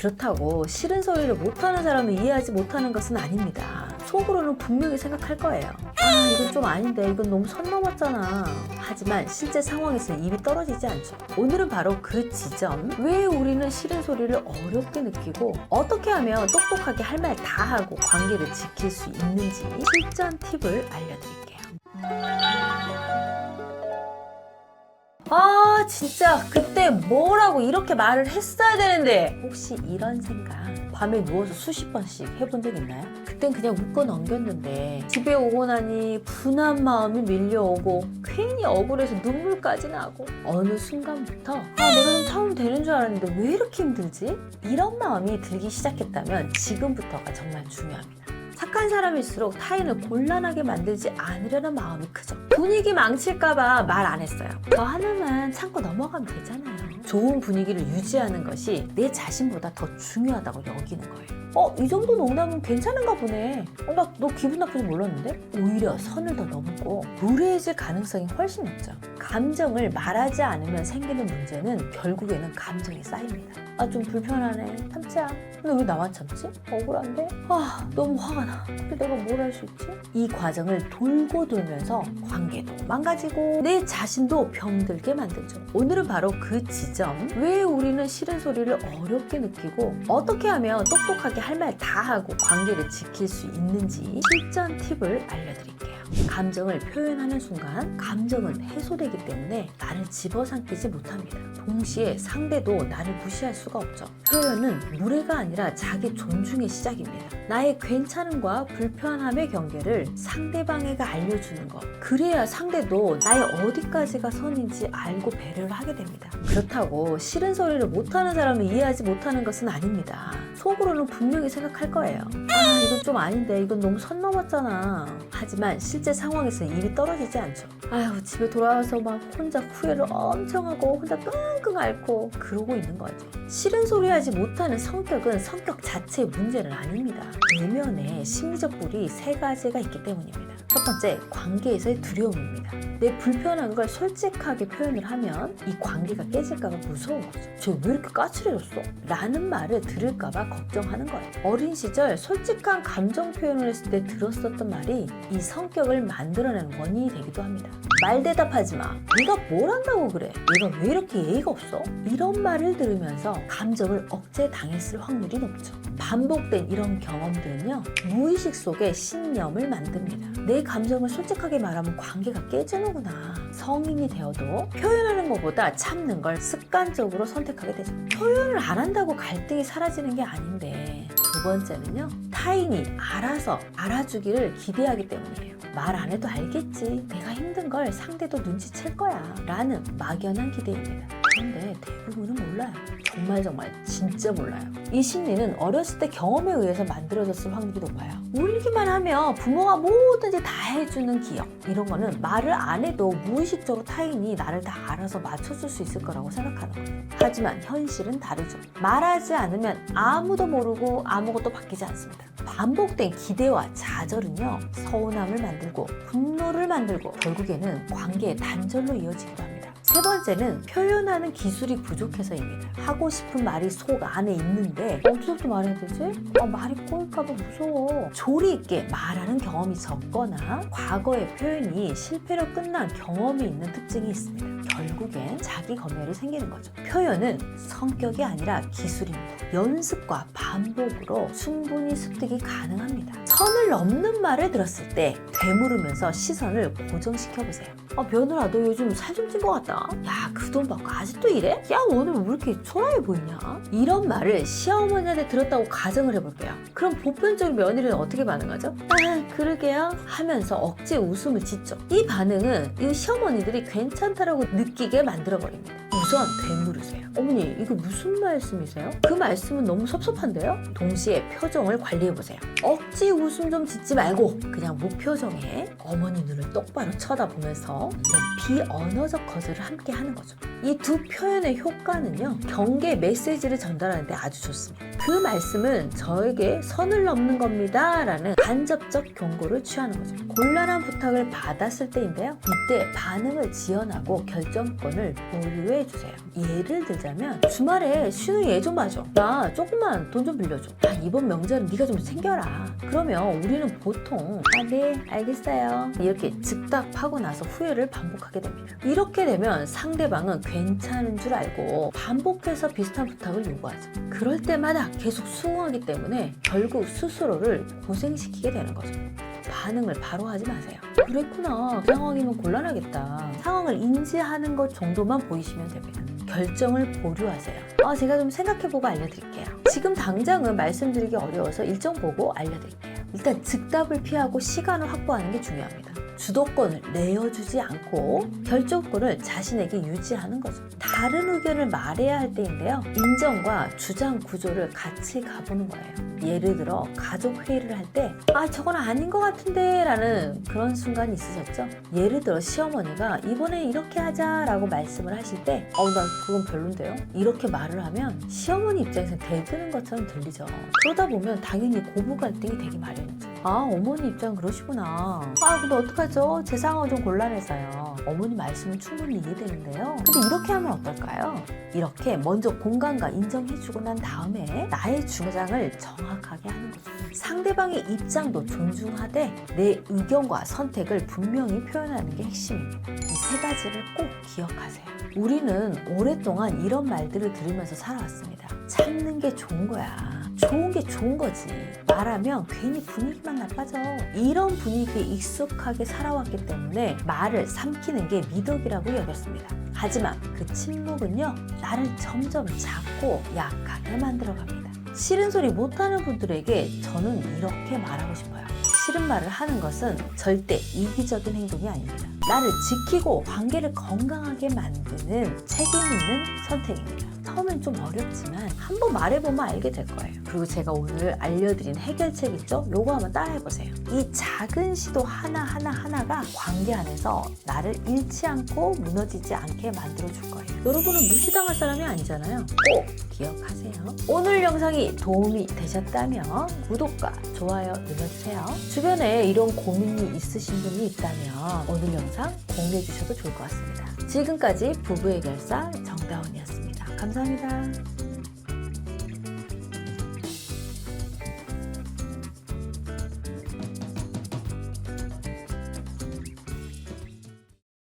그렇다고 싫은 소리를 못하는 사람을 이해하지 못하는 것은 아닙니다. 속으로는 분명히 생각할 거예요. 아, 이건 좀 아닌데, 이건 너무 선 넘었잖아. 하지만 실제 상황에서는 입이 떨어지지 않죠. 오늘은 바로 그 지점, 왜 우리는 싫은 소리를 어렵게 느끼고 어떻게 하면 똑똑하게 할 말 다 하고 관계를 지킬 수 있는지 실전 팁을 알려드릴게요. 아, 진짜 그때 뭐라고 이렇게 말을 했어야 되는데, 혹시 이런 생각 밤에 누워서 수십 번씩 해본 적 있나요? 그땐 그냥 웃고 넘겼는데 집에 오고 나니 분한 마음이 밀려오고 괜히 억울해서 눈물까지 나고, 어느 순간부터 내가 좀 참으면 되는 줄 알았는데 왜 이렇게 힘들지? 이런 마음이 들기 시작했다면 지금부터가 정말 중요합니다. 착한 사람일수록 타인을 곤란하게 만들지 않으려는 마음이 크죠. 분위기 망칠까봐 말 안 했어요. 저 하나만 참고 넘어가면 되잖아요. 좋은 분위기를 유지하는 것이 내 자신보다 더 중요하다고 여기는 거예요. 이 정도 농담은 괜찮은가 보네. 나 너 기분 나쁘지 몰랐는데? 오히려 선을 더 넘고 무례해질 가능성이 훨씬 높죠. 감정을 말하지 않으면 생기는 문제는 결국에는 감정이 쌓입니다. 좀 불편하네. 참자. 근데 왜 나만 참지? 억울한데? 너무 화가 나. 근데 내가 뭘 할 수 있지? 이 과정을 돌고 돌면서 관계도 망가지고 내 자신도 병들게 만들죠. 오늘은 바로 그 지점, 왜 우리는 싫은 소리를 어렵게 느끼고 어떻게 하면 똑똑하게 할 말 다 하고 관계를 지킬 수 있는지 실전 팁을 알려드릴게요. 감정을 표현하는 순간 감정은 해소되기 때문에 나를 집어삼키지 못합니다. 동시에 상대도 나를 무시할 수가 없죠. 표현은 무례가 아니라 자기 존중의 시작입니다. 나의 괜찮음과 불편함의 경계를 상대방에게 알려주는 것. 그래야 상대도 나의 어디까지가 선인지 알고 배려를 하게 됩니다. 그렇다고 싫은 소리를 못하는 사람을 이해하지 못하는 것은 아닙니다. 속으로는 분명히 생각할 거예요. 이건 좀 아닌데, 이건 너무 선 넘었잖아. 하지만 실제 상황에서 입이 떨어지지 않죠. 집에 돌아와서 막 혼자 후회를 엄청 하고 혼자 끙끙 앓고 그러고 있는 거죠. 싫은 소리 하지 못하는 성격은 성격 자체의 문제는 아닙니다. 내면에 심리적 불이 세 가지가 있기 때문입니다. 첫 번째, 관계에서의 두려움입니다. 내 불편한 걸 솔직하게 표현을 하면 이 관계가 깨질까봐 무서운 거죠. 쟤 왜 이렇게 까칠해졌어? 라는 말을 들을까봐 걱정하는 거예요. 어린 시절 솔직한 감정 표현을 했을 때 들었었던 말이 이 성격을 만들어내는 원인이 되기도 합니다. 말 대답하지 마. 네가 뭘 한다고 그래? 얘가 왜 이렇게 예의가 없어? 이런 말을 들으면서 감정을 억제당했을 확률이 높죠. 반복된 이런 경험들은요, 무의식 속에 신념을 만듭니다. 내 감정을 솔직하게 말하면 관계가 깨지는구나. 성인이 되어도 표현하는 것보다 참는 걸 습관적으로 선택하게 되죠. 표현을 안 한다고 갈등이 사라지는 게 아닌데, 두 번째는요, 타인이 알아서 알아주기를 기대하기 때문이에요. 말 안 해도 알겠지. 내가 힘든 걸 상대도 눈치챌 거야. 라는 막연한 기대입니다. 그런데 대부분은 몰라요. 정말 진짜 몰라요. 이 심리는 어렸을 때 경험에 의해서 만들어졌을 확률이 높아요. 울기만 하면 부모가 뭐든지 다 해주는 기억, 이런 거는 말을 안 해도 무의식적으로 타인이 나를 다 알아서 맞춰줄 수 있을 거라고 생각하는 거예요. 하지만 현실은 다르죠. 말하지 않으면 아무도 모르고 아무것도 바뀌지 않습니다. 반복된 기대와 좌절은요, 서운함을 만들고 분노를 만들고 결국에는 관계의 단절로 이어지기도 합니다. 세 번째는 표현하는 기술이 부족해서입니다. 하고 싶은 말이 속 안에 있는데 어디서부터 말해야 되지? 말이 꼬일까봐 무서워. 조리 있게 말하는 경험이 적거나 과거의 표현이 실패로 끝난 경험이 있는 특징이 있습니다. 결국엔 자기 검열이 생기는 거죠. 표현은 성격이 아니라 기술입니다. 연습과 반복으로 충분히 습득이 가능합니다. 선을 넘는 말을 들었을 때 되물으면서 시선을 고정시켜보세요. 며느라, 너 요즘 살 좀 찐 것 같다. 야, 그 돈 받고 아직도 이래? 야, 오늘 왜 이렇게 초라해 보이냐? 이런 말을 시어머니한테 들었다고 가정을 해볼게요. 그럼 보편적인 며느리는 어떻게 반응하죠? 그러게요 하면서 억지 웃음을 짓죠. 이 반응은 이 시어머니들이 괜찮다라고 느끼게 만들어버립니다. 우선 되물으세요. 어머니, 이거 무슨 말씀이세요? 그 말씀은 너무 섭섭한데요? 동시에 표정을 관리해보세요. 억지 웃음 좀 짓지 말고 그냥 무표정에 어머니 눈을 똑바로 쳐다보면서 이런 비언어적 거절을 함께 하는 거죠. 이 두 표현의 효과는요, 경계 메시지를 전달하는데 아주 좋습니다. 그 말씀은 저에게 선을 넘는 겁니다 라는 간접적 경고를 취하는 거죠. 곤란한 부탁을 받았을 때인데요, 이때 반응을 지연하고 결정권을 보유해 주세요. 예를 들자면 주말에 쉬는 얘 좀 봐줘. 나 조금만 돈 좀 빌려줘. 이번 명절은 네가 좀 챙겨라. 그러면 우리는 보통 네 알겠어요 이렇게 즉답하고 나서 후회를 반복하게 됩니다. 이렇게 되면 상대방은 괜찮은 줄 알고 반복해서 비슷한 부탁을 요구하죠. 그럴 때마다 계속 수긍하기 때문에 결국 스스로를 고생시키게 되는 거죠. 반응을 바로 하지 마세요. 그랬구나. 그 상황이면 곤란하겠다. 상황을 인지하는 것 정도만 보이시면 됩니다. 결정을 보류하세요. 제가 좀 생각해보고 알려드릴게요. 지금 당장은 말씀드리기 어려워서 일정 보고 알려드릴게요. 일단 즉답을 피하고 시간을 확보하는 게 중요합니다. 주도권을 내어주지 않고 결정권을 자신에게 유지하는 거죠. 다른 의견을 말해야 할 때인데요. 인정과 주장 구조를 같이 가보는 거예요. 예를 들어 가족 회의를 할 때 저건 아닌 것 같은데 라는 그런 순간이 있으셨죠? 예를 들어 시어머니가 이번에 이렇게 하자 라고 말씀을 하실 때 나 그건 별론데요? 이렇게 말을 하면 시어머니 입장에서 대드는 것처럼 들리죠. 그러다 보면 당연히 고부 갈등이 되기 마련이죠. 어머니 입장 그러시구나. 근데 어떡하죠? 제 상황은 좀 곤란해서요. 어머니 말씀은 충분히 이해되는데요. 근데 이렇게 하면 어떨까요? 이렇게 먼저 공감과 인정해주고 난 다음에 나의 주장을 정확하게 하는 거죠. 상대방의 입장도 존중하되 내 의견과 선택을 분명히 표현하는 게 핵심입니다. 이 세 가지를 꼭 기억하세요. 우리는 오랫동안 이런 말들을 들으면서 살아왔습니다. 참는 게 좋은 거야. 좋은 게 좋은 거지. 말하면 괜히 분위기만 나빠져. 이런 분위기에 익숙하게 살아왔기 때문에 말을 삼키는 게 미덕이라고 여겼습니다. 하지만 그 침묵은요, 나를 점점 작고 약하게 만들어갑니다. 싫은 소리 못하는 분들에게 저는 이렇게 말하고 싶어요. 싫은 말을 하는 것은 절대 이기적인 행동이 아닙니다. 나를 지키고 관계를 건강하게 만드는 책임 있는 선택입니다. 처음엔 좀 어렵지만 한번 말해보면 알게 될 거예요. 그리고 제가 오늘 알려드린 해결책 있죠? 요거 한번 따라해보세요. 이 작은 시도 하나가 관계 안에서 나를 잃지 않고 무너지지 않게 만들어줄 거예요. 여러분은 무시당할 사람이 아니잖아요. 꼭 기억하세요. 오늘 영상이 도움이 되셨다면 구독과 좋아요 눌러주세요. 주변에 이런 고민이 있으신 분이 있다면 오늘 영상 공유해 주셔도 좋을 것 같습니다. 지금까지 부부해결사 정다운이었습니다. 감사합니다.